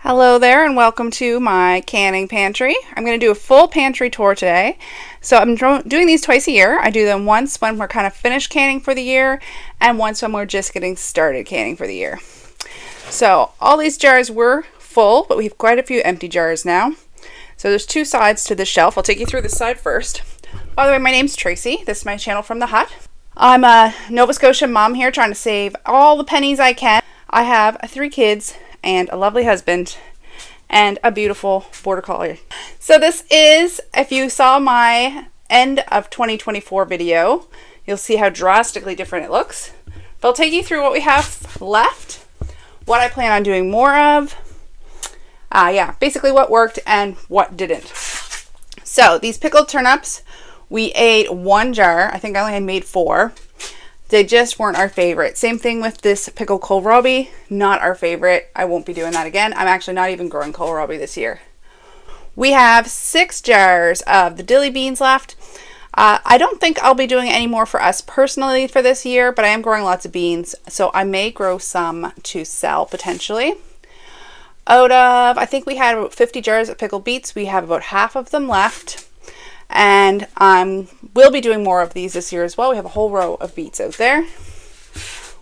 Hello there and welcome to my canning pantry. I'm going to do a full pantry tour today. So I'm doing these twice a year. I do them once when we're kind of finished canning for the year and once when we're just getting started canning for the year. So all these jars were full, but we have quite a few empty jars now. So there's two sides to the shelf. I'll take you through this side first. By the way, my name's Tracy. This is my channel from the hut. I'm a Nova Scotia mom here trying to save all the pennies I can. I have 3 kids and a lovely husband and a beautiful border collie. So this is, if you saw my end of 2024 video, you'll see how drastically different it looks. But I'll take you through what we have left, what I plan on doing more of, basically what worked and what didn't. So these pickled turnips, we ate 1 jar. I think I only made 4. They just weren't our favorite. Same thing with this pickled kohlrabi, not our favorite. I won't be doing that again. I'm actually not even growing kohlrabi this year. We have 6 jars of the dilly beans left. I don't think I'll be doing any more for us personally for this year, but I am growing lots of beans, so I may grow some to sell potentially. Out of, I think we had about 50 jars of pickled beets. We have about half of them left. And we'll be doing more of these this year as well. We have a whole row of beets out there.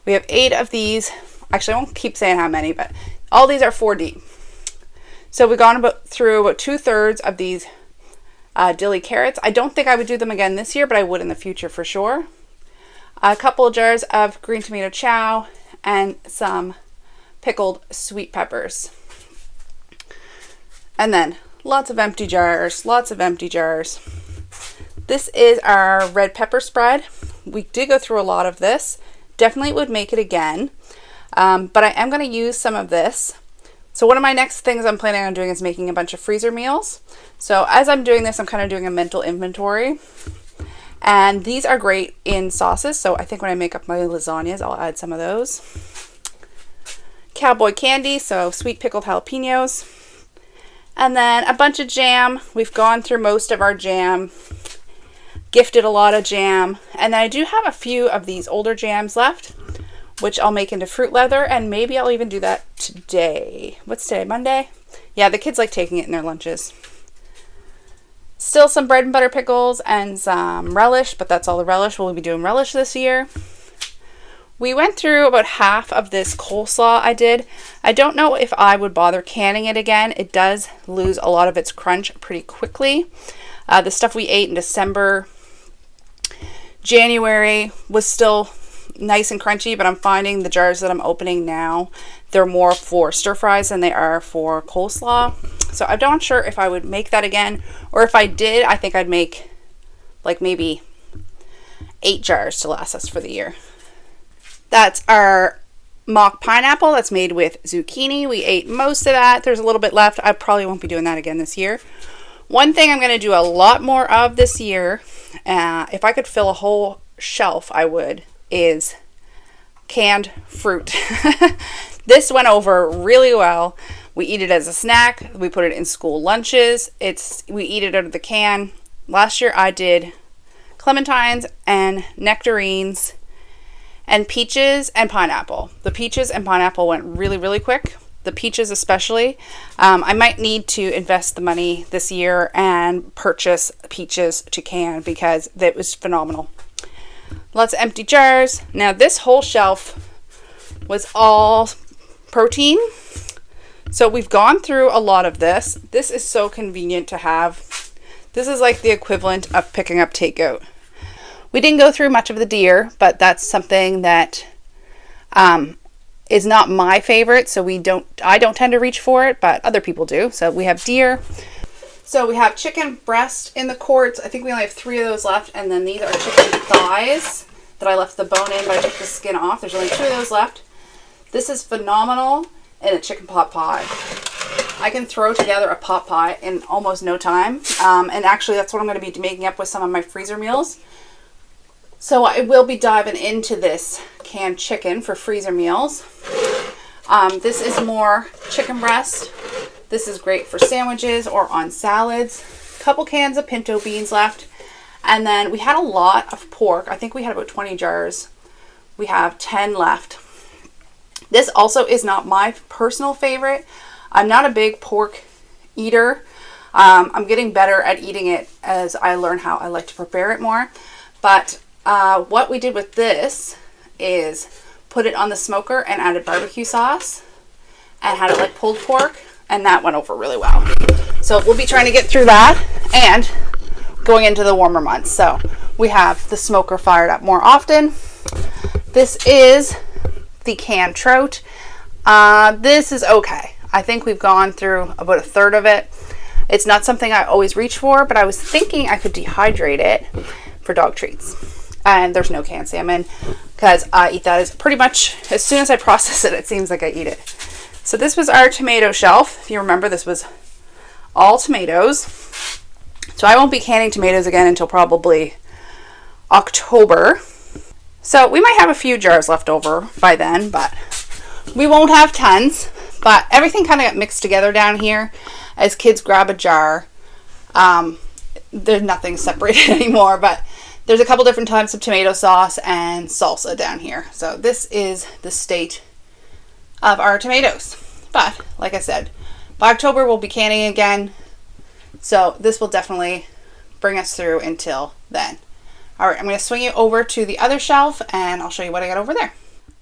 We have 8 of these. Actually, I won't keep saying how many, but all these are 4 deep. So we've gone through about 2/3 of these dilly carrots. I don't think I would do them again this year, but I would in the future for sure. A couple of jars of green tomato chow and some pickled sweet peppers. And then lots of empty jars, lots of empty jars. This is our red pepper spread. We did go through a lot of this. Definitely would make it again. But I am going to use some of this. So one of my next things I'm planning on doing is making a bunch of freezer meals. So as I'm doing this, I'm kind of doing a mental inventory. And these are great in sauces. So I think when I make up my lasagnas, I'll add some of those. Cowboy candy, so sweet pickled jalapenos. And then a bunch of jam. We've gone through most of our jam. Gifted a lot of jam. And then I do have a few of these older jams left, which I'll make into fruit leather. And maybe I'll even do that today. What's today? Monday? Yeah, the kids like taking it in their lunches. Still some bread and butter pickles and some relish, but that's all the relish. We'll be doing relish this year. We went through about half of this coleslaw I did. I don't know if I would bother canning it again. It does lose a lot of its crunch pretty quickly. The stuff we ate in December, January was still nice and crunchy, but I'm finding the jars that I'm opening now, they're more for stir fries than they are for coleslaw. So I'm not sure if I would make that again, or if I did, I think I'd make like maybe 8 jars to last us for the year. That's our mock pineapple that's made with zucchini. We ate most of that. There's a little bit left. I probably won't be doing that again this year. One thing I'm going to do a lot more of this year, if I could fill a whole shelf, I would, is canned fruit. This went over really well. We eat it as a snack. We put it in school lunches. We eat it out of the can. Last year I did clementines and nectarines and peaches and pineapple. The peaches and pineapple went really, really quick. The peaches especially. I might need to invest the money this year and purchase peaches to can because it was phenomenal. Lots of empty jars. Now this whole shelf was all protein. So we've gone through a lot of this. This is so convenient to have. This is like the equivalent of picking up takeout. We didn't go through much of the deer, but that's something that is not my favorite. So I don't tend to reach for it, but other people do. So we have deer. So we have chicken breast in the quarts. I think we only have 3 of those left. And then these are chicken thighs that I left the bone in, but I took the skin off. There's only 2 of those left. This is phenomenal in a chicken pot pie. I can throw together a pot pie in almost no time. And actually that's what I'm going to be making up with some of my freezer meals. So I will be diving into this canned chicken for freezer meals. This is more chicken breast. This is great for sandwiches or on salads. A couple cans of pinto beans left. And then we had a lot of pork. I think we had about 20 jars. We have 10 left. This also is not my personal favorite. I'm not a big pork eater. I'm getting better at eating it as I learn how I like to prepare it more. But what we did with this is put it on the smoker and added barbecue sauce and had it like pulled pork, and that went over really well. So we'll be trying to get through that and going into the warmer months. So we have the smoker fired up more often. This is the canned trout. This is okay. I think we've gone through about a third of it. It's not something I always reach for, but I was thinking I could dehydrate it for dog treats. And there's no canned salmon because I eat that as pretty much as soon as I process it, it seems like I eat it. So this was our tomato shelf. If you remember, this was all tomatoes. So I won't be canning tomatoes again until probably October. So we might have a few jars left over by then, but we won't have tons. But everything kind of got mixed together down here. As kids grab a jar, there's nothing separated anymore, but there's a couple different types of tomato sauce and salsa down here. So this is the state of our tomatoes. But like I said, by October we'll be canning again. So this will definitely bring us through until then. All right, I'm going to swing you over to the other shelf and I'll show you what I got over there.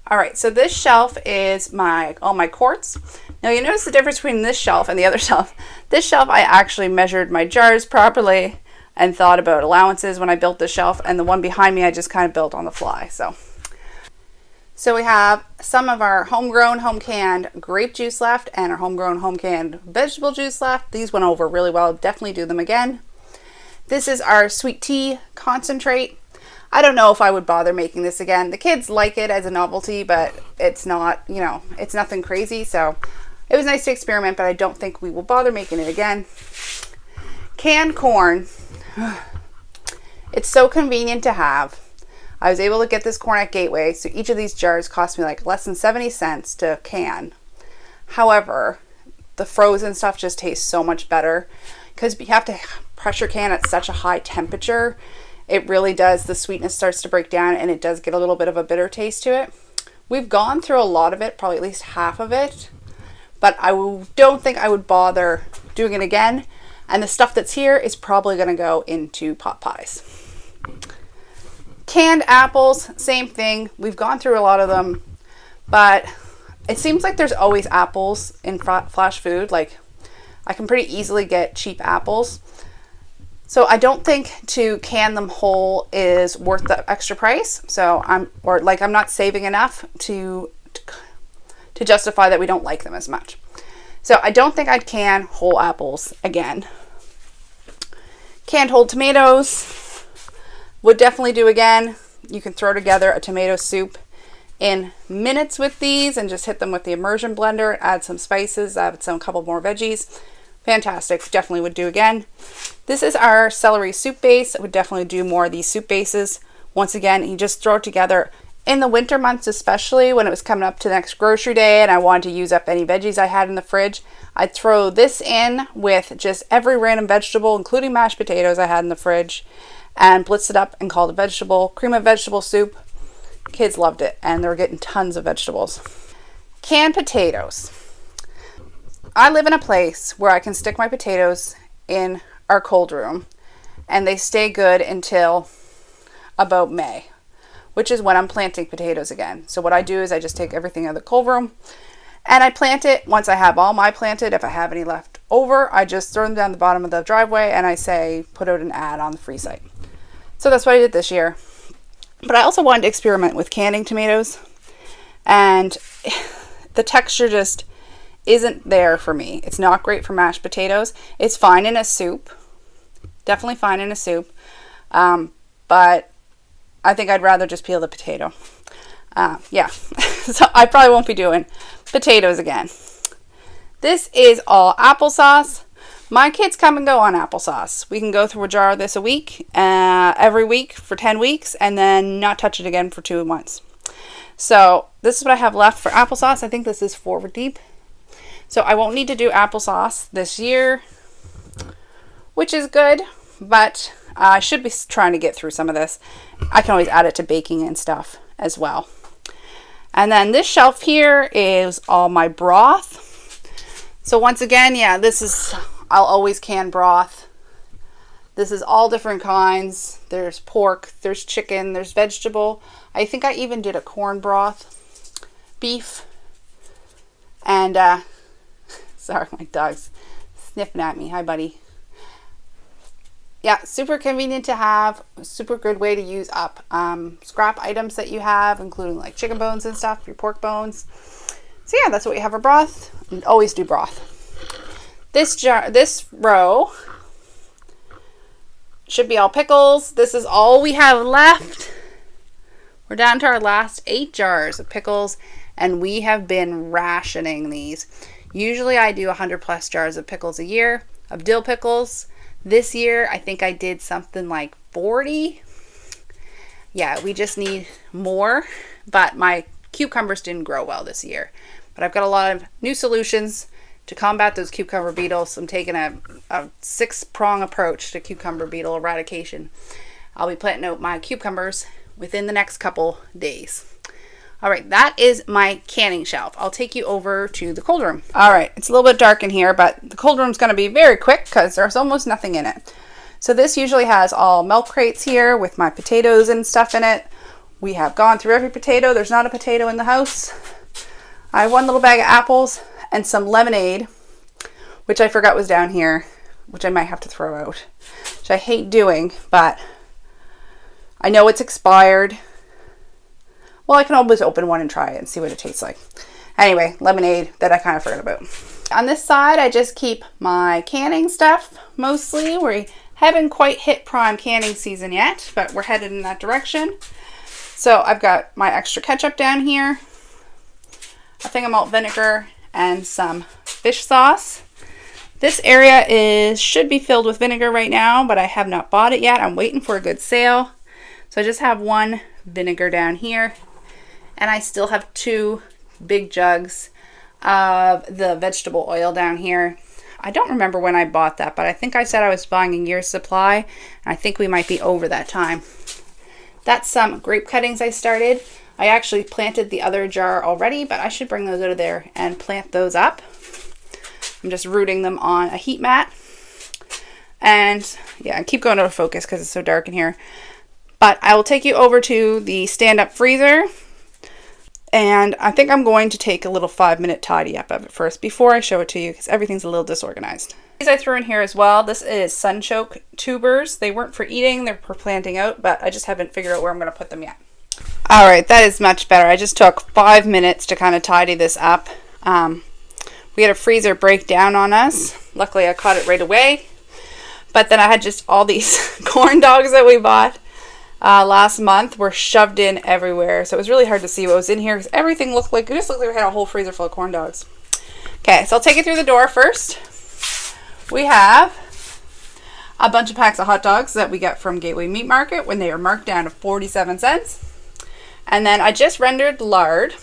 All right, so this shelf is all my quarts. Now you notice the difference between this shelf and the other shelf. This shelf, I actually measured my jars properly and thought about allowances when I built this shelf, and the one behind me I just kind of built on the fly. So we have some of our homegrown, home canned grape juice left and our homegrown, home canned vegetable juice left. These went over really well. Definitely do them again. This is our sweet tea concentrate. I don't know if I would bother making this again. The kids like it as a novelty, but it's not, it's nothing crazy. So it was nice to experiment, but I don't think we will bother making it again. Canned corn. It's so convenient to have. I was able to get this corn at Gateway, so each of these jars cost me like less than 70 cents to can. However, the frozen stuff just tastes so much better because you have to pressure can at such a high temperature. It really does. The sweetness starts to break down and it does get a little bit of a bitter taste to it. We've gone through a lot of it, probably at least half of it, but I don't think I would bother doing it again. And the stuff that's here is probably going to go into pot pies. Canned apples, same thing. We've gone through a lot of them, but it seems like there's always apples in flash food. Like I can pretty easily get cheap apples. So I don't think to can them whole is worth the extra price. So I'm not saving enough to justify that we don't like them as much. So I don't think I'd can whole apples again. Canned whole tomatoes would definitely do again. You can throw together a tomato soup in minutes with these and just hit them with the immersion blender, add some spices, add a couple more veggies. Fantastic. Definitely would do again. This is our celery soup base. I would definitely do more of these soup bases. Once again, you just throw it together in the winter months, especially when it was coming up to the next grocery day and I wanted to use up any veggies I had in the fridge. I'd throw this in with just every random vegetable, including mashed potatoes I had in the fridge, and blitz it up and call it cream of vegetable soup. Kids loved it and they were getting tons of vegetables. Canned potatoes. I live in a place where I can stick my potatoes in our cold room and they stay good until about May, which is when I'm planting potatoes again. So what I do is I just take everything out of the cold room and I plant it. Once I have all my planted, if I have any left over, I just throw them down the bottom of the driveway and I say, put out an ad on the free site. So that's what I did this year. But I also wanted to experiment with canning tomatoes and the texture just isn't there for me. It's not great for mashed potatoes. It's fine in a soup. Definitely fine in a soup. But I think I'd rather just peel the potato. Yeah. So I probably won't be doing potatoes again. This is all applesauce. My kids come and go on applesauce. We can go through a jar of this a week, every week for 10 weeks, and then not touch it again for 2 months. So this is what I have left for applesauce. I think this is forward deep. So I won't need to do applesauce this year, which is good, but I should be trying to get through some of this. I can always add it to baking and stuff as well. And then this shelf here is all my broth. So once again, yeah, this is, I'll always can broth. This is all different kinds. There's pork, there's chicken, there's vegetable. I think I even did a corn broth, beef, and sorry, my dog's sniffing at me. Hi, buddy. Yeah, super convenient to have. Super good way to use up scrap items that you have, including like chicken bones and stuff, your pork bones. So yeah, that's what we have for broth. And always do broth. This row should be all pickles. This is all we have left. We're down to our last 8 jars of pickles, and we have been rationing these. Usually I do 100+ jars of pickles a year, of dill pickles. This year, I think I did something like 40. Yeah, we just need more, but my cucumbers didn't grow well this year. But I've got a lot of new solutions to combat those cucumber beetles. I'm taking a 6-prong approach to cucumber beetle eradication. I'll be planting out my cucumbers within the next couple days. All right, that is my canning shelf. I'll take you over to the cold room. All right, it's a little bit dark in here, but the cold room's gonna be very quick because there's almost nothing in it. So this usually has all milk crates here with my potatoes and stuff in it. We have gone through every potato. There's not a potato in the house. I have 1 little bag of apples and some lemonade, which I forgot was down here, which I might have to throw out, which I hate doing, but I know it's expired. Well, I can always open one and try it and see what it tastes like. Anyway, lemonade that I kind of forgot about. On this side, I just keep my canning stuff mostly. We haven't quite hit prime canning season yet, but we're headed in that direction. So I've got my extra ketchup down here, a thing of malt vinegar, and some fish sauce. This area should be filled with vinegar right now, but I have not bought it yet. I'm waiting for a good sale. So I just have 1 vinegar down here, and I still have 2 big jugs of the vegetable oil down here. I don't remember when I bought that, but I think I said I was buying a year's supply, and I think we might be over that time. That's some grape cuttings I started. I actually planted the other jar already, but I should bring those out of there and plant those up. I'm just rooting them on a heat mat. And yeah, I keep going out of focus because it's so dark in here. But I will take you over to the stand-up freezer. And I think I'm going to take a little 5-minute tidy up of it first before I show it to you because everything's a little disorganized. These I threw in here as well. This is sunchoke tubers. They weren't for eating, they're for planting out, but I just haven't figured out where I'm going to put them yet. All right, that is much better. I just took 5 minutes to kind of tidy this up. We had a freezer break down on us. Luckily, I caught it right away. But then I had just all these corn dogs that we bought last month were shoved in everywhere. So it was really hard to see what was in here because everything it just looked like we had a whole freezer full of corn dogs. Okay, so I'll take you through the door first. We have a bunch of packs of hot dogs that we got from Gateway Meat Market when they were marked down to 47 cents. And then I just rendered lard.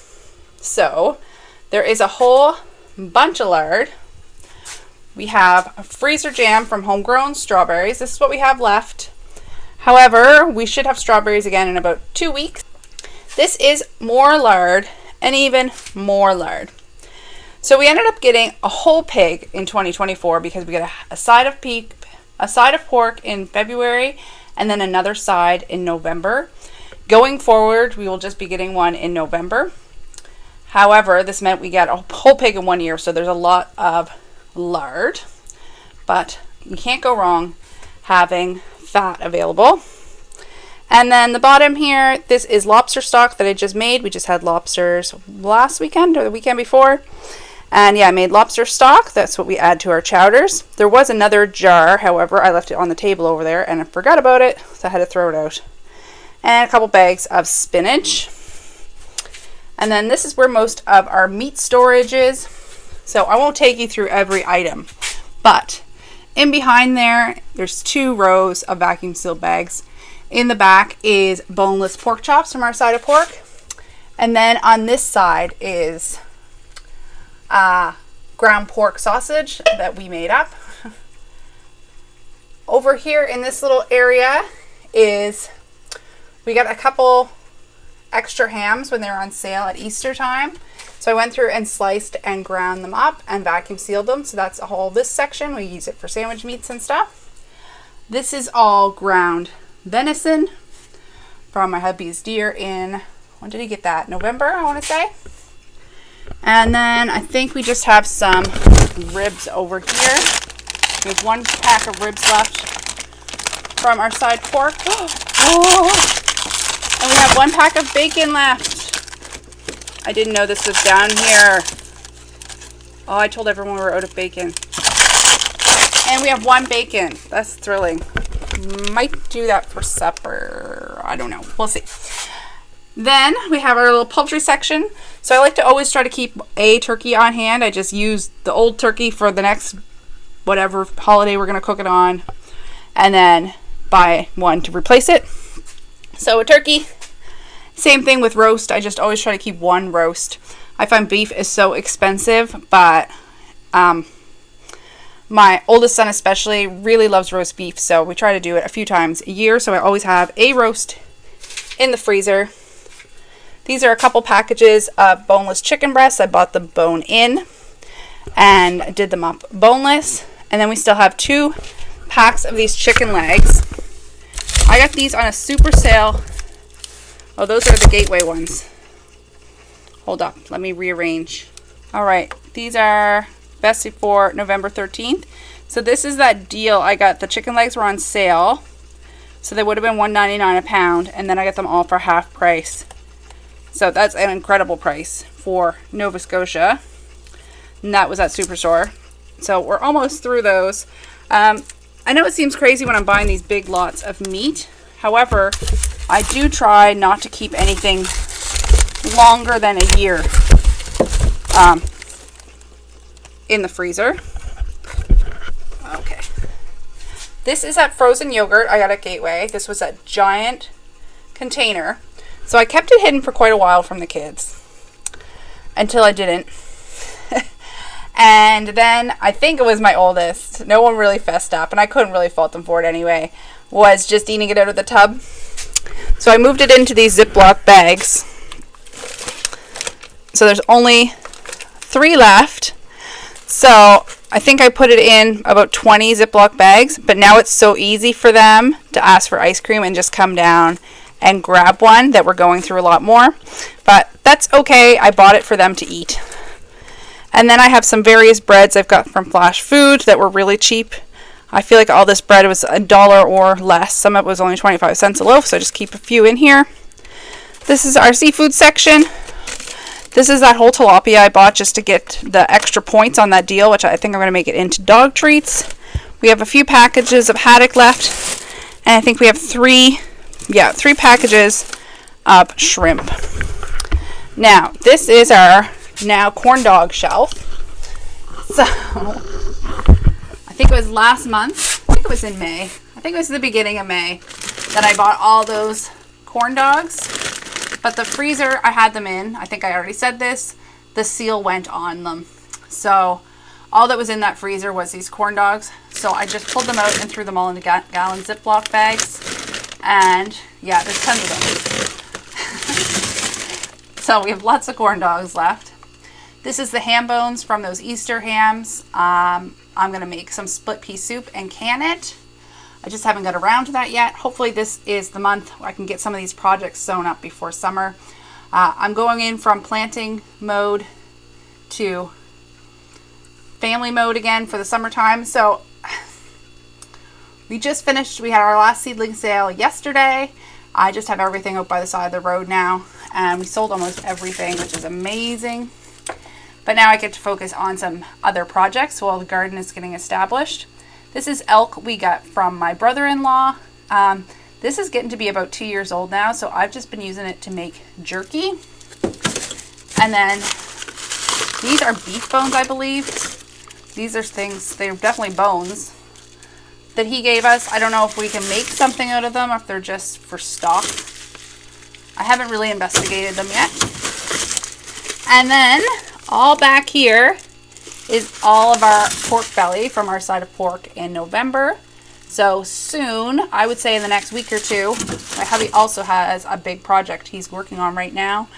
So there is a whole bunch of lard. We have a freezer jam from Homegrown strawberries. This is what we have left. However, we should have strawberries again in about 2 weeks. This is more lard and even more lard. So we ended up getting a whole pig in 2024 because we got a side of pork in February and then another side in November. Going forward, we will just be getting one in November. However, this meant we got a whole pig in 1 year, so there's a lot of lard. But you can't go wrong having fat available. And then the bottom here, this is lobster stock that I just made. We just had lobsters last weekend or the weekend before. And yeah, I made lobster stock. That's what we add to our chowders. There was another jar, however, I left it on the table over there and I forgot about it, so I had to throw it out. And a couple bags of spinach. And then this is where most of our meat storage is. So I won't take you through every item, but in behind there's 2 rows of vacuum sealed bags. In the back is boneless pork chops from our side of pork. And then on this side is ground pork sausage that we made up. Over here in this little area we got a couple extra hams when they were on sale at Easter time. So I went through and sliced and ground them up and vacuum sealed them. So that's all this section. We use it for sandwich meats and stuff. This is all ground venison from my hubby's deer in, when did he get that? November, I want to say. And then I think we just have some ribs over here. We have 1 pack of ribs left from our side pork. Oh! And we have 1 pack of bacon left. I didn't know this was down here. Oh, I told everyone we were out of bacon. And we have 1 bacon. That's thrilling. Might do that for supper. I don't know. We'll see. Then we have our little poultry section. So I like to always try to keep a turkey on hand. I just use the old turkey for the next whatever holiday we're going to cook it on. And then buy one to replace it. So a turkey. Same thing with roast. I just always try to keep 1 roast. I find beef is so expensive, but my oldest son especially really loves roast beef, so we try to do it a few times a year. So I always have a roast in the freezer. These are a couple packages of boneless chicken breasts. I bought them bone in and did them up boneless. And then we still have 2 packs of these chicken legs. I got these on a super sale. Oh, those are the Gateway ones. Hold up, let me rearrange. All right, these are best before November 13th. So this is that deal. I got the chicken legs were on sale. So they would have been $1.99 a pound, and then I got them all for half price. So that's an incredible price for Nova Scotia. And that was at Superstore. So we're almost through those. I know it seems crazy when I'm buying these big lots of meat. However, I do try not to keep anything longer than a year in the freezer. Okay. This is that frozen yogurt I got at Gateway. This was a giant container. So I kept it hidden for quite a while from the kids. Until I didn't. And then I think it was my oldest. No one really fessed up, and I couldn't really fault them for it anyway. Was just eating it out of the tub. So I moved it into these Ziploc bags. So there's only 3 left. So I think I put it in about 20 Ziploc bags, but now it's so easy for them to ask for ice cream and just come down and grab one that we're going through a lot more. But that's okay. I bought it for them to eat. And then I have some various breads I've got from Flash Food that were really cheap. I feel like all this bread was $1 or less. Some of it was only 25 cents a loaf, so I just keep a few in here. This is our seafood section. This is that whole tilapia I bought just to get the extra points on that deal, which I think I'm going to make it into dog treats. We have a few packages of haddock left, and I think we have 3 packages of shrimp. Now, this is our now corn dog shelf. So, I think it was last month. I think it was in May. I think it was the beginning of May that I bought all those corn dogs. But the freezer I had them in, I think I already said this, the seal went on them. So all that was in that freezer was these corn dogs. So I just pulled them out and threw them all into gallon Ziploc bags. And yeah, there's tons of them. So we have lots of corn dogs left. This is the ham bones from those Easter hams. I'm going to make some split pea soup and can it. I just haven't got around to that yet. Hopefully this is the month where I can get some of these projects sewn up before summer. I'm going in from planting mode to family mode again for the summertime. So we just finished, we had our last seedling sale yesterday. I just have everything out by the side of the road now. And we sold almost everything, which is amazing. But now I get to focus on some other projects while the garden is getting established. This is elk we got from my brother-in-law. This is getting to be about 2 years old now, so I've just been using it to make jerky. And then these are beef bones, I believe. These are things, they're definitely bones that he gave us. I don't know if we can make something out of them or if they're just for stock. I haven't really investigated them yet. And then all back here is all of our pork belly from our side of pork in November. So soon, I would say in the next week or two, my hubby also has a big project he's working on right now.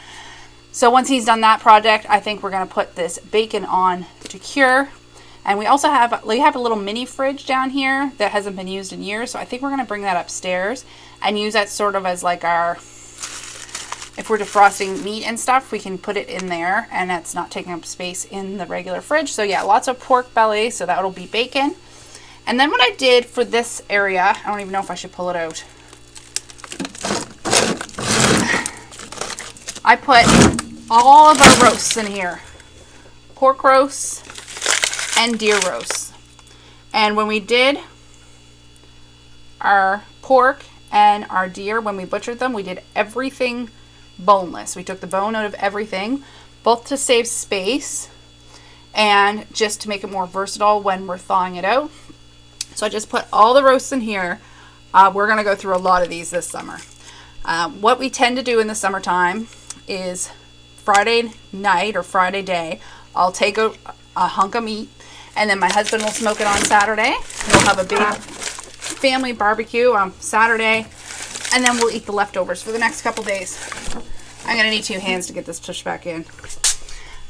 So once he's done that project, I think we're going to put this bacon on to cure. And we also have a little mini fridge down here that hasn't been used in years. So I think we're going to bring that upstairs and use that sort of as like our, if we're defrosting meat and stuff, we can put it in there and it's not taking up space in the regular fridge. So yeah, lots of pork belly. So that'll be bacon. And then what I did for this area, I don't even know if I should pull it out. I put all of our roasts in here. Pork roasts and deer roasts. And when we did our pork and our deer, when we butchered them, we did everything boneless. We took the bone out of everything, both to save space and just to make it more versatile when we're thawing it out. So I just put all the roasts in here. We're going to go through a lot of these this summer. What we tend to do in the summertime is Friday night or Friday day, I'll take a hunk of meat and then my husband will smoke it on Saturday. We'll have a big family barbecue on Saturday and then we'll eat the leftovers for the next couple days. I'm going to need 2 hands to get this pushed back in.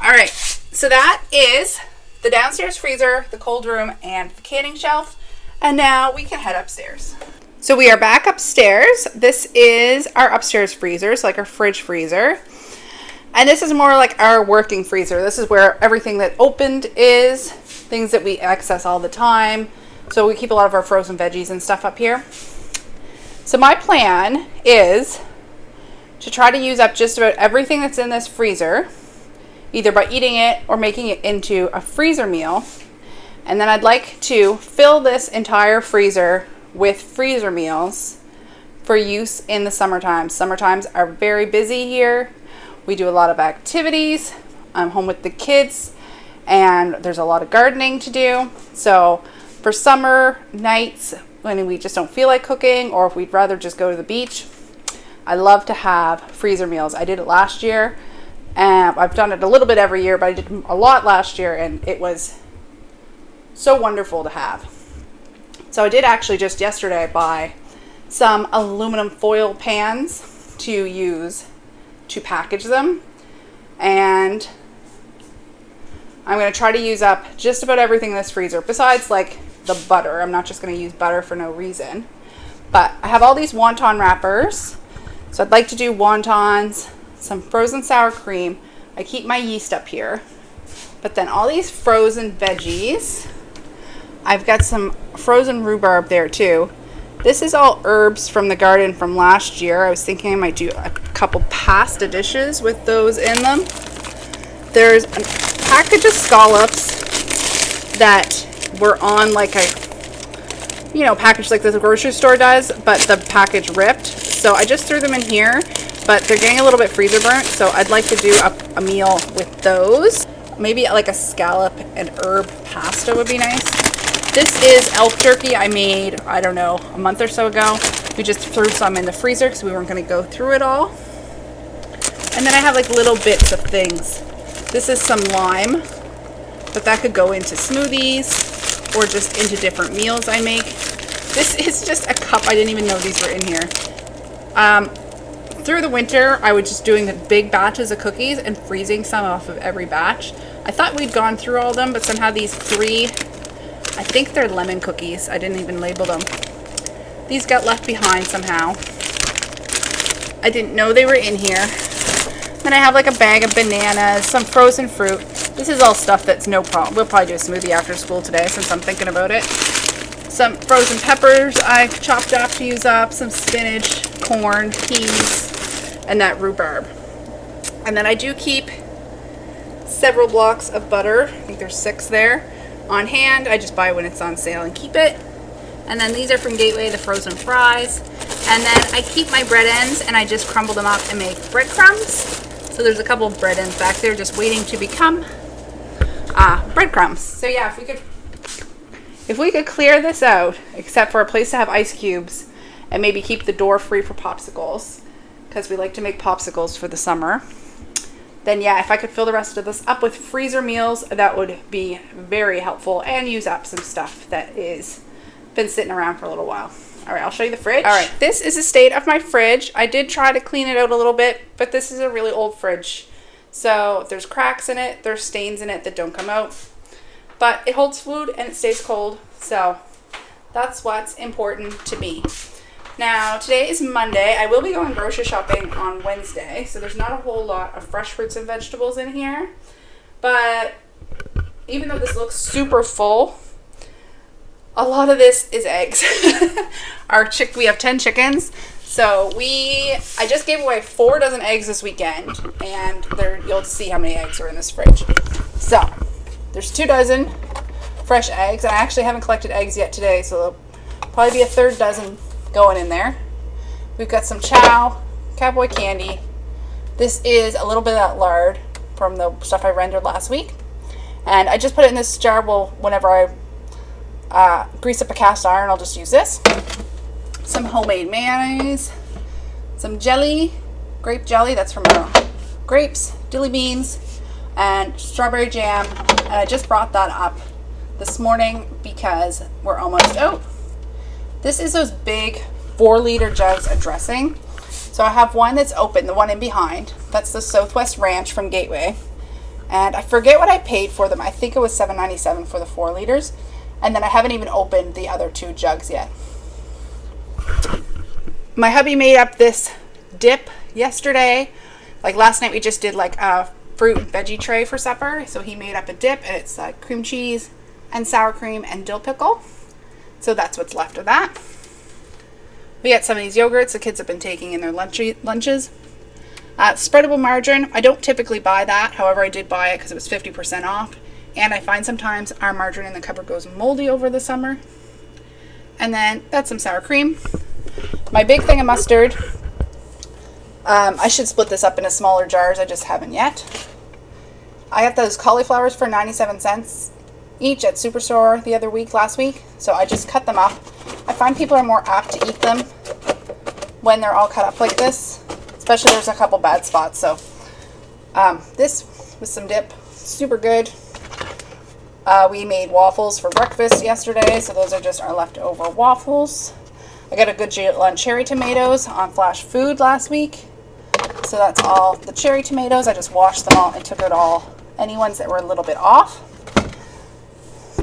All right, so that is the downstairs freezer, the cold room, and the canning shelf. And now we can head upstairs. So we are back upstairs. This is our upstairs freezer, so like our fridge freezer. And this is more like our working freezer. This is where everything that opened is, things that we access all the time. So we keep a lot of our frozen veggies and stuff up here. So my plan is to try to use up just about everything that's in this freezer, either by eating it or making it into a freezer meal. And then I'd like to fill this entire freezer with freezer meals for use in the summertime. Summertimes are very busy here. We do a lot of activities. I'm home with the kids and there's a lot of gardening to do. So for summer nights when we just don't feel like cooking or if we'd rather just go to the beach, I love to have freezer meals. I did it last year and I've done it a little bit every year, but I did a lot last year and it was so wonderful to have. So I did actually just yesterday buy some aluminum foil pans to use to package them. And I'm going to try to use up just about everything in this freezer besides like the butter. I'm not just going to use butter for no reason. But I have all these wonton wrappers. So I'd like to do wontons, some frozen sour cream. I keep my yeast up here. But then all these frozen veggies. I've got some frozen rhubarb there too. This is all herbs from the garden from last year. I was thinking I might do a couple pasta dishes with those in them. There's a package of scallops that were on like a, package like the grocery store does, but the package ripped. So I just threw them in here, but they're getting a little bit freezer burnt. So I'd like to do a meal with those. Maybe like a scallop and herb pasta would be nice. This is elk jerky I made, I don't know, a month or so ago. We just threw some in the freezer because we weren't going to go through it all. And then I have like little bits of things. This is some lime, but that could go into smoothies or just into different meals I make. This is just a cup. I didn't even know these were in here. Through the winter, I was just doing the big batches of cookies and freezing some off of every batch. I thought we'd gone through all of them, but somehow these 3, I think they're lemon cookies. I didn't even label them. These got left behind somehow. I didn't know they were in here. Then I have like a bag of bananas, some frozen fruit. This is all stuff that's no problem. We'll probably do a smoothie after school today since I'm thinking about it. Some frozen peppers I chopped up to use up, some spinach, corn, peas, and that rhubarb. And then I do keep several blocks of butter. I think there's 6 there on hand. I just buy when it's on sale and keep it. And then these are from Gateway, the frozen fries. And then I keep my bread ends and I just crumble them up and make breadcrumbs. So there's a couple of bread ends back there just waiting to become breadcrumbs. So yeah, if we could clear this out, except for a place to have ice cubes and maybe keep the door free for popsicles, because we like to make popsicles for the summer, then yeah, if I could fill the rest of this up with freezer meals, that would be very helpful and use up some stuff that is been sitting around for a little while. All right, I'll show you the fridge. All right, this is the state of my fridge. I did try to clean it out a little bit, but this is a really old fridge. So if there's cracks in it, there's stains in it that don't come out. But it holds food and it stays cold. So that's what's important to me. Now, today is Monday. I will be going grocery shopping on Wednesday. So there's not a whole lot of fresh fruits and vegetables in here. But even though this looks super full, a lot of this is eggs. We have 10 chickens. So I just gave away 4 dozen eggs this weekend, and you'll see how many eggs are in this fridge. So there's 2 dozen fresh eggs, and I actually haven't collected eggs yet today, so there'll probably be a 3rd dozen going in there. We've got some cowboy candy. This is a little bit of that lard from the stuff I rendered last week, and I just put it in this jar. Whenever I grease up a cast iron, I'll just use this. Some homemade mayonnaise, some jelly, grape jelly, that's from grapes, dilly beans, and strawberry jam. And I just brought that up this morning because we're almost out. This is those big 4-liter jugs of dressing. So I have one that's open, the one in behind. That's the Southwest Ranch from Gateway. And I forget what I paid for them. I think it was $7.97 for the 4 liters. And then I haven't even opened the other 2 jugs yet. My hubby made up this dip yesterday. Like last night we just did like a fruit and veggie tray for supper. So he made up a dip, and it's cream cheese and sour cream and dill pickle. So that's what's left of that. We got some of these yogurts the kids have been taking in their lunches. Spreadable margarine. I don't typically buy that. However, I did buy it because it was 50% off. And I find sometimes our margarine in the cupboard goes moldy over the summer. And then that's some sour cream. My big thing of mustard. I should split this up into smaller jars. I just haven't yet. I got those cauliflowers for 97 cents each at Superstore last week. So I just cut them up. I find people are more apt to eat them when they're all cut up like this. Especially there's a couple bad spots. So this with some dip. Super good. We made waffles for breakfast yesterday, so those are just our leftover waffles. I got a good deal on cherry tomatoes on Flash Food last week. So that's all the cherry tomatoes. I just washed them all and took out any ones that were a little bit off.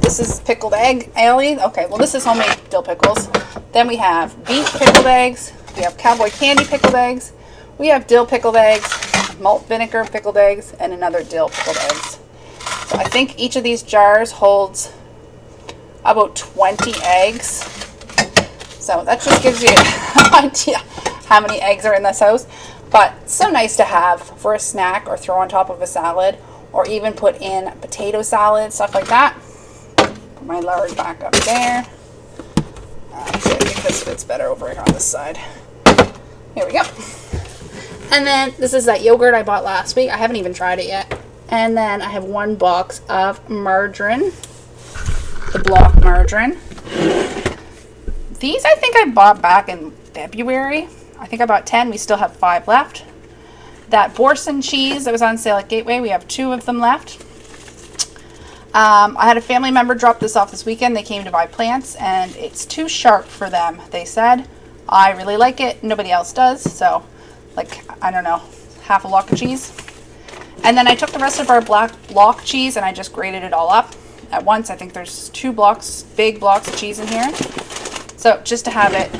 This is pickled egg aioli. Okay, well this is homemade dill pickles. Then we have beef pickled eggs. We have cowboy candy pickled eggs. We have dill pickled eggs, malt vinegar pickled eggs, and another dill pickled eggs. So I think each of these jars holds about 20 eggs. So that just gives you an idea how many eggs are in this house. But so nice to have for a snack or throw on top of a salad, or even put in potato salad, stuff like that. Put my lard back up there. Actually, I think this fits better over here on this side. Here we go. And then this is that yogurt I bought last week. I haven't even tried it yet. And then I have 1 box of margarine, the block margarine. These I think I bought back in February. I think I bought 10. We still have 5 left. That Boursin cheese that was on sale at Gateway, we have 2 of them left. I had a family member drop this off this weekend. They came to buy plants, and it's too sharp for them, they said. I really like it. Nobody else does. So, I don't know, half a block of cheese. And then I took the rest of our block cheese and I just grated it all up at once. I think there's 2 big blocks of cheese in here. So just to have it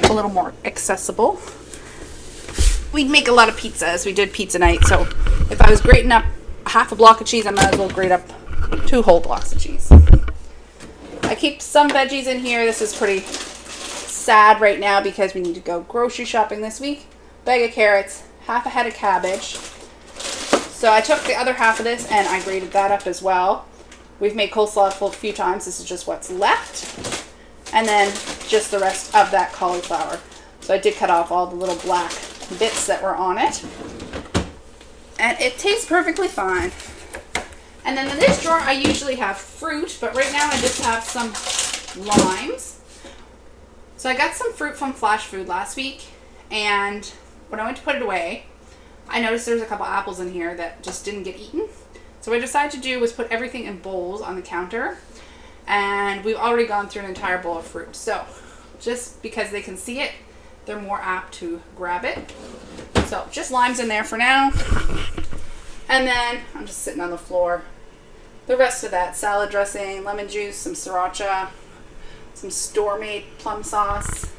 a little more accessible. We make a lot of pizzas. We did pizza night. So if I was grating up half a block of cheese, I might as well grate up 2 whole blocks of cheese. I keep some veggies in here. This is pretty sad right now because we need to go grocery shopping this week. Bag of carrots, half a head of cabbage. So I took the other half of this and I grated that up as well. We've made coleslaw a few times. This is just what's left. And then just the rest of that cauliflower. So I did cut off all the little black bits that were on it. And it tastes perfectly fine. And then in this drawer I usually have fruit, but right now I just have some limes. So I got some fruit from Flash Food last week, and when I went to put it away, I noticed there's a couple apples in here that just didn't get eaten. So what I decided to do was put everything in bowls on the counter, and we've already gone through an entire bowl of fruit. So just because they can see it, they're more apt to grab it. So just limes in there for now. And then I'm just sitting on the floor. The rest of that, salad dressing, lemon juice, some sriracha, some store-made plum sauce.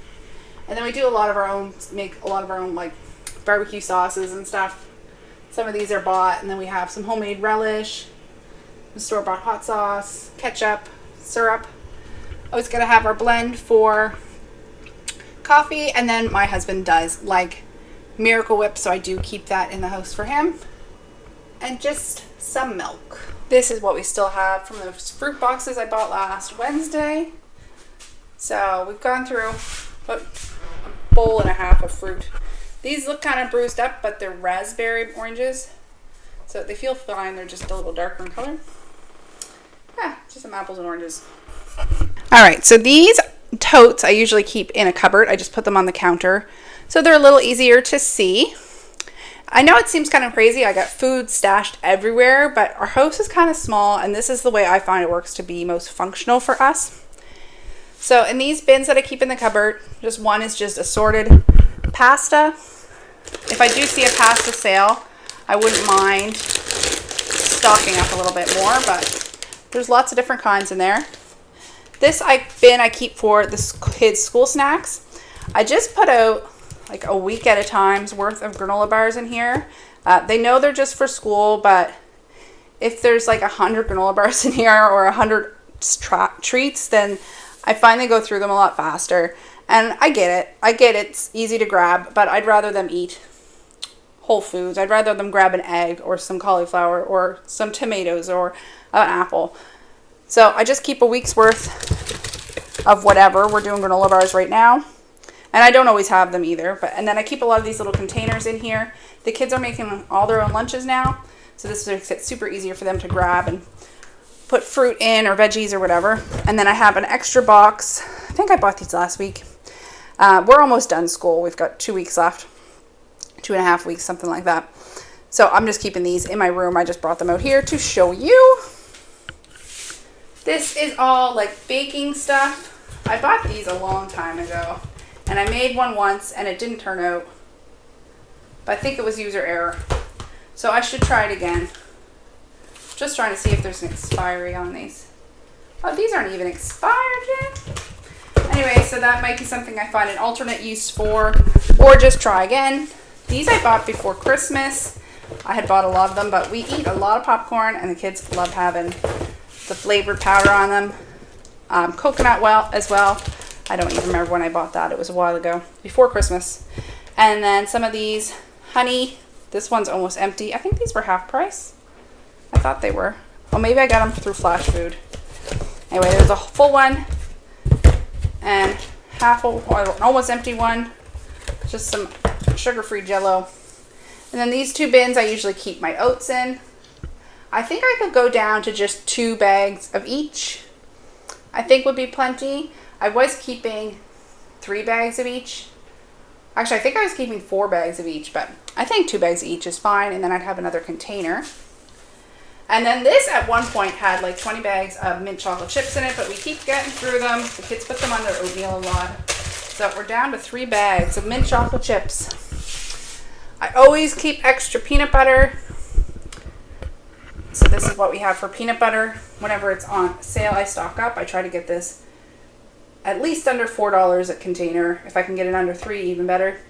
And then we do make a lot of our own like barbecue sauces and stuff. Some of these are bought, and then we have some homemade relish, store-bought hot sauce, ketchup, syrup. Always gotta have our blend for coffee, and then my husband does like Miracle Whip, so I do keep that in the house for him. And just some milk. This is what we still have from those fruit boxes I bought last Wednesday. So we've gone through about a bowl and a half of fruit. These look kind of bruised up, but they're raspberry oranges. So they feel fine. They're just a little darker in color. Yeah, just some apples and oranges. All right, so these totes I usually keep in a cupboard. I just put them on the counter so they're a little easier to see. I know it seems kind of crazy. I got food stashed everywhere, but our house is kind of small, and this is the way I find it works to be most functional for us. So in these bins that I keep in the cupboard, just one is just assorted pasta. If I do see a pasta sale, I wouldn't mind stocking up a little bit more, but there's lots of different kinds in there. This bin I keep for the kids' school snacks. I just put out like a week at a time's worth of granola bars in here. They know they're just for school, but if there's like 100 granola bars in here or 100 treats, then I find they go through them a lot faster. And I get it. It's easy to grab, but I'd rather them eat whole foods. I'd rather them grab an egg or some cauliflower or some tomatoes or an apple. So I just keep a week's worth of whatever. We're doing granola bars right now. And I don't always have them either. And then I keep a lot of these little containers in here. The kids are making all their own lunches now. So this makes it super easier for them to grab and put fruit in or veggies or whatever. And then I have an extra box. I think I bought these last week. We're almost done school. We've got 2 weeks left. 2.5 weeks, something like that. So I'm just keeping these in my room. I just brought them out here to show you. This is all like baking stuff. I bought these a long time ago. And I made one once and it didn't turn out. But I think it was user error. So I should try it again. Just trying to see if there's an expiry on these. Oh, these aren't even expired yet. Anyway, so that might be something I find an alternate use for, or just try again. These I bought before Christmas. I had bought a lot of them, but we eat a lot of popcorn and the kids love having the flavored powder on them. Coconut as well. I don't even remember when I bought that. It was a while ago, before Christmas. And then some of these honey. This one's almost empty. I think these were half price. I thought they were. Oh, maybe I got them through Flash Food. Anyway, there's a full one and an almost empty one. Just some sugar-free Jell-O. And then these 2 bins I usually keep my oats in. I think I could go down to just 2 bags of each. I think would be plenty. I was keeping 3 bags of each. Actually, I think I was keeping 4 bags of each, but I think 2 bags of each is fine, and then I'd have another container. And then this at one point had like 20 bags of mint chocolate chips in it, but we keep getting through them. The kids put them on their oatmeal a lot. So we're down to 3 bags of mint chocolate chips. I always keep extra peanut butter. So this is what we have for peanut butter. Whenever it's on sale, I stock up. I try to get this at least under $4 a container. If I can get it under $3, even better.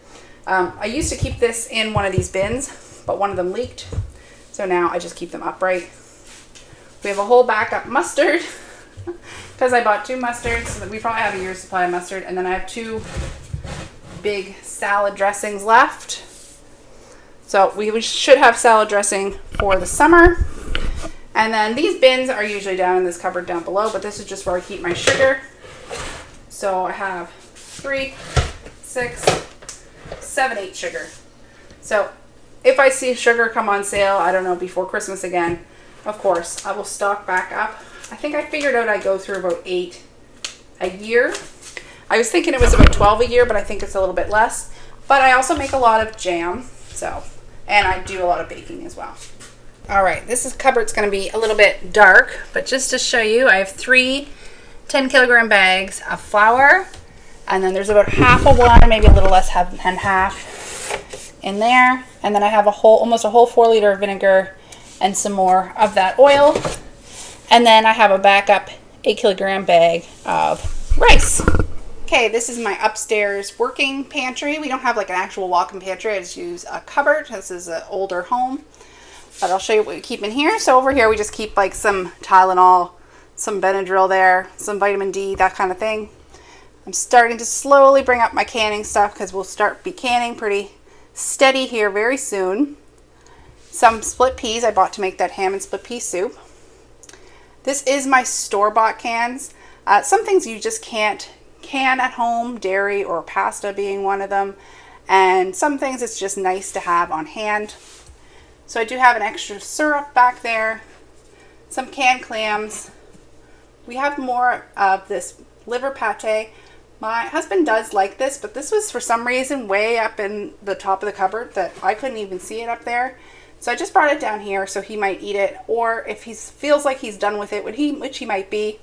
I used to keep this in one of these bins, but one of them leaked. So now I just keep them upright. We have a whole backup mustard because I bought 2 mustards. So we probably have a year's supply of mustard. And then I have 2 big salad dressings left. So we should have salad dressing for the summer. And then these bins are usually down in this cupboard down below, but this is just where I keep my sugar. So I have 3, 6, 7, 8 sugar. So if I see sugar come on sale, I don't know, before Christmas again, of course, I will stock back up. I think I figured out I go through about 8 a year. I was thinking it was about 12 a year, but I think it's a little bit less. But I also make a lot of jam, and I do a lot of baking as well. All right, this cupboard's going to be a little bit dark, but just to show you, I have 3 10-kilogram bags of flour, and then there's about half of one, maybe a little less than half in there. And then I have almost a whole 4 liter of vinegar and some more of that oil. And then I have a backup 8-kilogram bag of rice. Okay, this is my upstairs working pantry. We don't have like an actual walk-in pantry. I just use a cupboard. This is an older home. But I'll show you what we keep in here. So over here we just keep like some Tylenol, some Benadryl there, some vitamin D, that kind of thing. I'm starting to slowly bring up my canning stuff because we'll start be canning pretty steady here very soon. Some split peas I bought to make that ham and split pea soup. This is my store-bought cans. Some things you just can't can at home, dairy or pasta being one of them. And some things it's just nice to have on hand. So I do have an extra syrup back there, some canned clams. We have more of this liver pate. My husband does like this, but this was for some reason way up in the top of the cupboard that I couldn't even see it up there. So I just brought it down here so he might eat it, or if he feels like he's done with it, which he might be.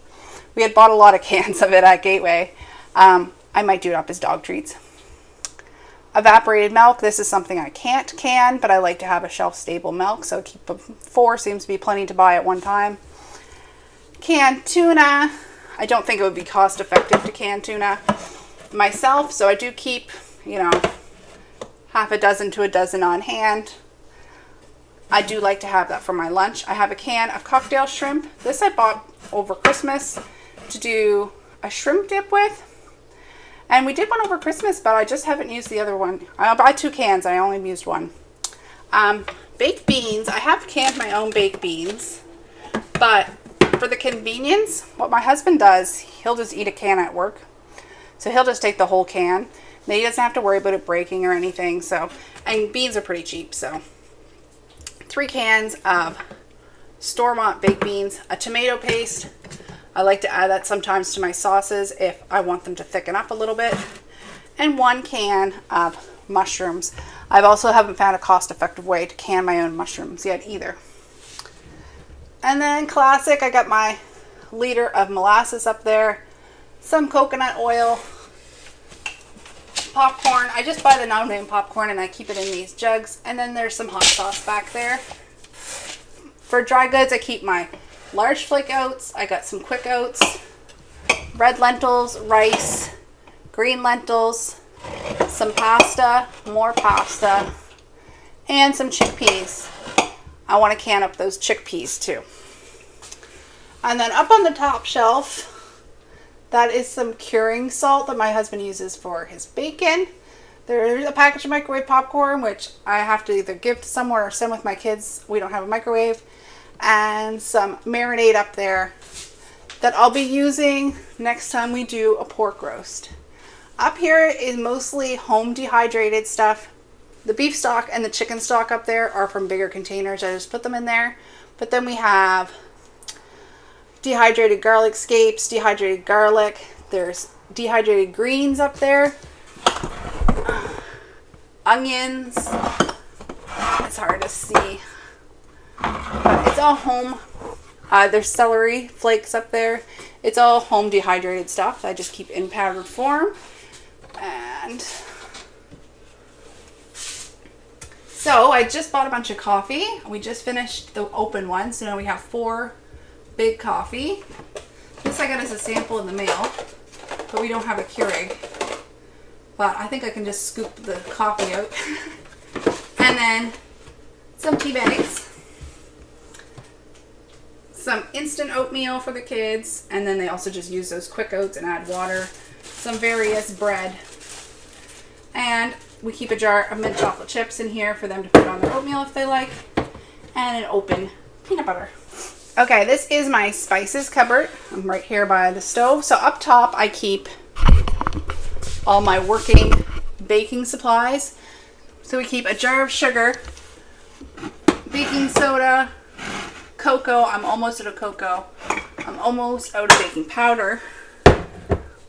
We had bought a lot of cans of it at Gateway. I might do it up as dog treats. Evaporated milk. This is something I can't can, but I like to have a shelf-stable milk, so keep 4 seems to be plenty to buy at one time. Canned tuna. I don't think it would be cost-effective to can tuna myself, so I do keep, you know, half a dozen to a dozen on hand. I do like to have that for my lunch. I have a can of cocktail shrimp. This I bought over Christmas to do a shrimp dip with. And we did one over Christmas, but I just haven't used the other one. I buy 2 cans. I only used one. Baked beans. I have canned my own baked beans. But for the convenience, what my husband does, he'll just eat a can at work. So he'll just take the whole can. Then he doesn't have to worry about it breaking or anything. So, and beans are pretty cheap. So 3 cans of store-bought baked beans, a tomato paste. I like to add that sometimes to my sauces if I want them to thicken up a little bit. And 1 can of mushrooms. I also haven't found a cost-effective way to can my own mushrooms yet either. And then classic, I got my liter of molasses up there, some coconut oil, popcorn. I just buy the no-name popcorn and I keep it in these jugs. And then there's some hot sauce back there. For dry goods, I keep my large flake oats. I got some quick oats, red lentils, rice, green lentils, some pasta, more pasta, and some chickpeas. I want to can up those chickpeas too. And then up on the top shelf, that is some curing salt that my husband uses for his bacon. There's a package of microwave popcorn, which I have to either give to someone or send with my kids. We don't have a microwave. And some marinade up there that I'll be using next time we do a pork roast. Up here is mostly home dehydrated stuff. The beef stock and the chicken stock up there are from bigger containers. I just put them in there. But then we have dehydrated garlic scapes, dehydrated garlic. There's dehydrated greens up there. Onions. It's hard to see. But it's all home. There's celery flakes up there. It's all home dehydrated stuff. I just keep in powdered form. And so I just bought a bunch of coffee. We just finished the open one. So now we have 4 big coffee. This I got as a sample in the mail. But we don't have a Keurig. But I think I can just scoop the coffee out. And then some tea bags. Some instant oatmeal for the kids, and then they also just use those quick oats and add water, some various bread, and we keep a jar of mint chocolate chips in here for them to put on their oatmeal if they like, and an open peanut butter. Okay, this is my spices cupboard. I'm right here by the stove. So up top I keep all my working baking supplies. So we keep a jar of sugar, baking soda, cocoa. I'm almost out of cocoa. I'm almost out of baking powder.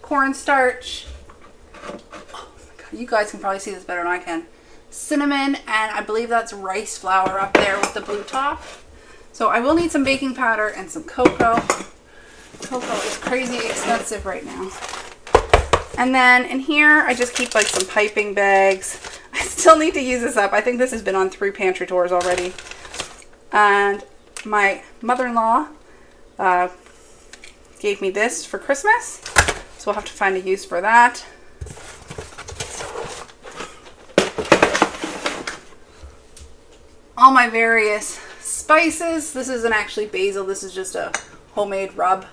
Cornstarch. Oh my God, you guys can probably see this better than I can. Cinnamon, and I believe that's rice flour up there with the blue top. So I will need some baking powder and some cocoa. Cocoa is crazy expensive right now. And then in here, I just keep like some piping bags. I still need to use this up. I think this has been on 3 pantry tours already. And my mother-in-law gave me this for Christmas, so we'll have to find a use for that. All my various spices. This isn't actually basil, this is just a homemade rub.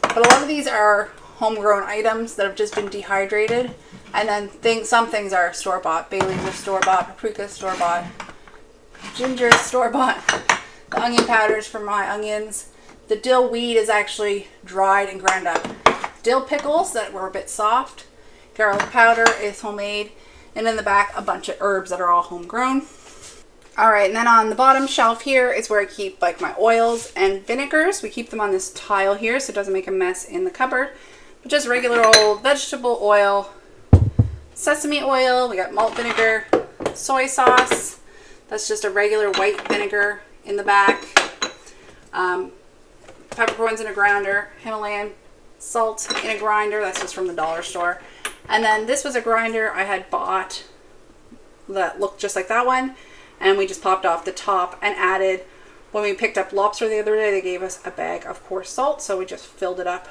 But a lot of these are homegrown items that have just been dehydrated. And then some things are store-bought. Bay leaves are store-bought, paprika store-bought, ginger is store-bought, the onion powders for my onions. The dill weed is actually dried and ground up. Dill pickles that were a bit soft. Garlic powder is homemade. And in the back, a bunch of herbs that are all homegrown. Alright, and then on the bottom shelf here is where I keep like my oils and vinegars. We keep them on this tile here so it doesn't make a mess in the cupboard. But just regular old vegetable oil, sesame oil, we got malt vinegar, soy sauce. That's just a regular white vinegar in the back. Peppercorns in a grinder, Himalayan salt in a grinder. That's just from the dollar store. And then this was a grinder I had bought that looked just like that one. And we just popped off the top and added, when we picked up lobster the other day, they gave us a bag of coarse salt. So we just filled it up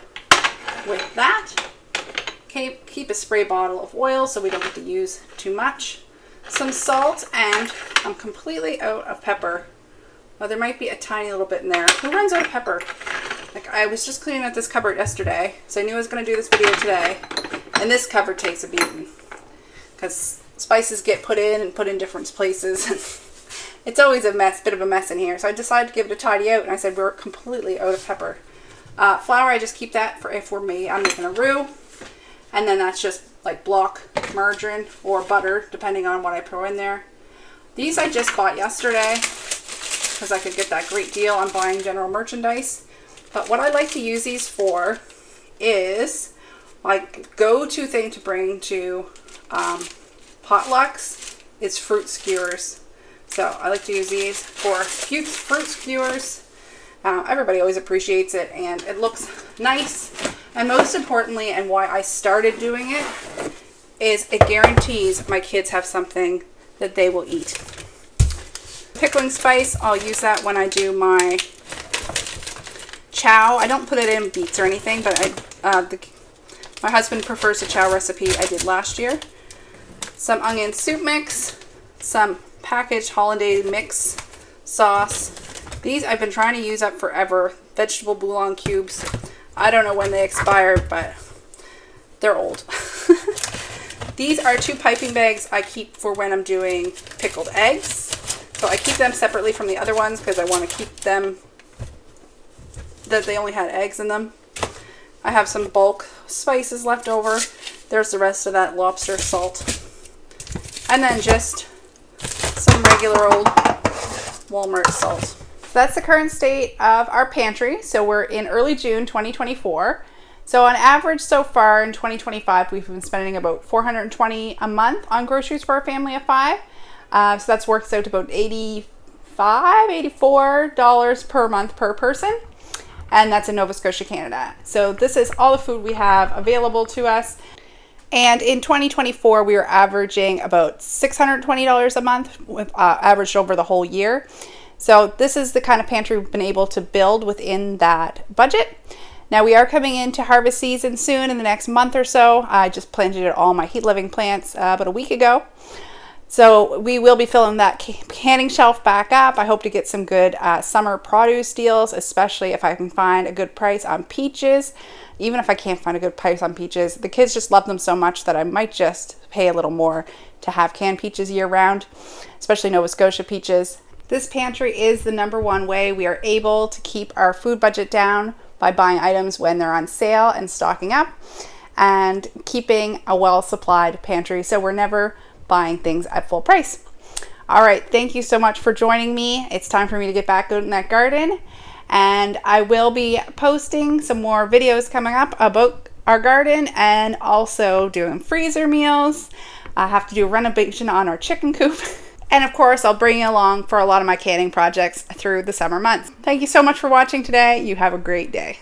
with that. Keep a spray bottle of oil so we don't have to use too much. Some salt, and I'm completely out of pepper. Well, there might be a tiny little bit in there. Who runs out of pepper? Like, I was just cleaning out this cupboard yesterday, so I knew I was going to do this video today. And this cupboard takes a beating because spices get put in different places. It's always a bit of a mess in here. So I decided to give it a tidy out, and I said we're completely out of pepper. Flour, I just keep that for if I'm making a roux. And then that's just like block margarine or butter, depending on what I throw in there. These I just bought yesterday because I could get that great deal on buying general merchandise. But what I like to use these for is my go-to thing to bring to potlucks is fruit skewers. So I like to use these for fruit skewers. Everybody always appreciates it, and it looks nice. And most importantly, and why I started doing it, is it guarantees my kids have something that they will eat. Pickling spice, I'll use that when I do my chow. I don't put it in beets or anything, but my husband prefers the chow recipe I did last year. Some onion soup mix, some packaged hollandaise mix sauce. These I've been trying to use up forever. Vegetable bouillon cubes. I don't know when they expired, but they're old. These are 2 piping bags I keep for when I'm doing pickled eggs. So I keep them separately from the other ones because I want to keep them that they only had eggs in them. I have some bulk spices left over. There's the rest of that lobster salt. And then just some regular old Walmart salt. So that's the current state of our pantry. So we're in early June 2024. So on average so far in 2025, we've been spending about $420 a month on groceries for a family of 5. So that's works out to about $84 per month per person. And that's in Nova Scotia, Canada. So this is all the food we have available to us. And in 2024, we were averaging about $620 a month, averaged over the whole year. So this is the kind of pantry we've been able to build within that budget. Now we are coming into harvest season soon in the next month or so. I just planted all my heat living plants about a week ago. So we will be filling that canning shelf back up. I hope to get some good summer produce deals, especially if I can find a good price on peaches. Even if I can't find a good price on peaches, the kids just love them so much that I might just pay a little more to have canned peaches year round, especially Nova Scotia peaches. This pantry is the #1 way we are able to keep our food budget down by buying items when they're on sale and stocking up and keeping a well-supplied pantry so we're never buying things at full price. All right, thank you so much for joining me. It's time for me to get back out in that garden, and I will be posting some more videos coming up about our garden and also doing freezer meals. I have to do a renovation on our chicken coop. And of course, I'll bring you along for a lot of my canning projects through the summer months. Thank you so much for watching today. You have a great day.